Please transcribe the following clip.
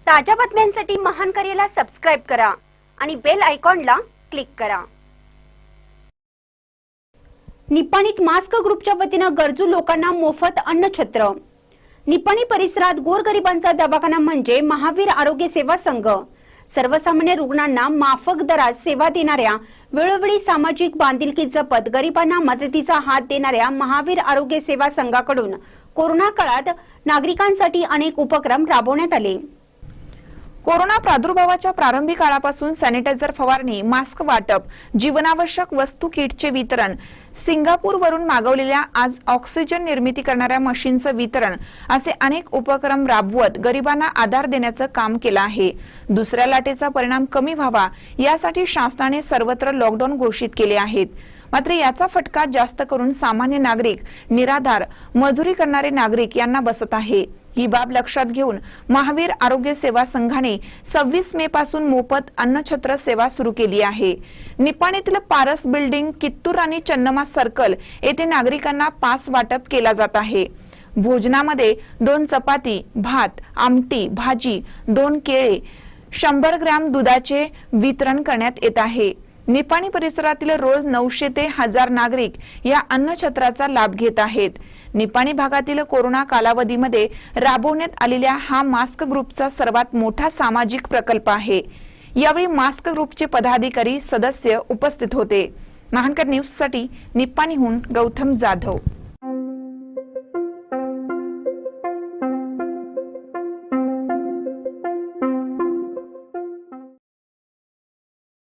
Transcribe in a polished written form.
ताज्या बातम्यांसाठी महान करेला सबस्क्राइब करा आणि बेल आयकॉनला क्लिक करा। निपाणीत मास्क ग्रुपच्या वतीने गरजू लोकांना मोफत अन्नछत्र। निपाणी परिसरात गोरगरिबांचा दवाखाना म्हणजे महावीर आरोग्य सेवा संघ। सर्वसामान्य रुग्णांना माफक दरात सेवा देणाऱ्या, वेळोवेळी सामाजिक बांधिलकी जपत गरिबांना मदतीचा हात देणाऱ्या महावीर आरोग्य सेवा संघाकडून कोरोना काळात नागरिकांसाठी अनेक उपक्रम राबवण्यात आले। कोरोना प्रादुर्भावाच्या प्रारंभी काळापासून सॅनिटायझर फवारणी, मास्क वाटप, जीवनावश्यक वस्तू किटचे वितरण, सिंगापूरवरून मागवलेल्या आज ऑक्सिजन निर्मिती करणाऱ्या मशीनचं वितरण असे अनेक उपक्रम राबवत गरिबांना आधार देण्याचं काम केलं आहे। दुसऱ्या लाटेचा परिणाम कमी व्हावा यासाठी शासनाने सर्वत्र लॉकडाऊन घोषित केले आहेत। मात्र याचा फटका जास्त करून सामान्य नागरिक, निराधार, मजुरी करणारे नागरिक यांना बसत आहे। ही बाब लक्षात घेऊन महावीर आरोग्य सेवा संघाने 26 मे पासून मोफत अन्नछत्र सेवा सुरू केली आहे। निपाणीतील पारस बिल्डिंग, कित्तूर आणि चन्नमा सर्कल येथे नागरिकांना पास वाटप केला जात आहे। भोजनामध्ये 2 चपाती, भात, आमटी, भाजी, 2 केळे, 100 ग्रॅम दुधाचे वितरण करण्यात येत आहे। निपाणी परिसरातील रोज 900 ते 1000 नागरिक या अन्नछत्राचा लाभ घेत आहेत। निपाणी भागातील कोरोना कालावधीमध्ये राबवण्यात आलेल्या हा मास्क ग्रुपचा सर्वात मोठा सामाजिक प्रकल्प आहे। यावेळी मास्क ग्रुपचे पदाधिकारी, सदस्य उपस्थित होते। महानकर न्यूज साठी निपाणीहून गौतम जाधव।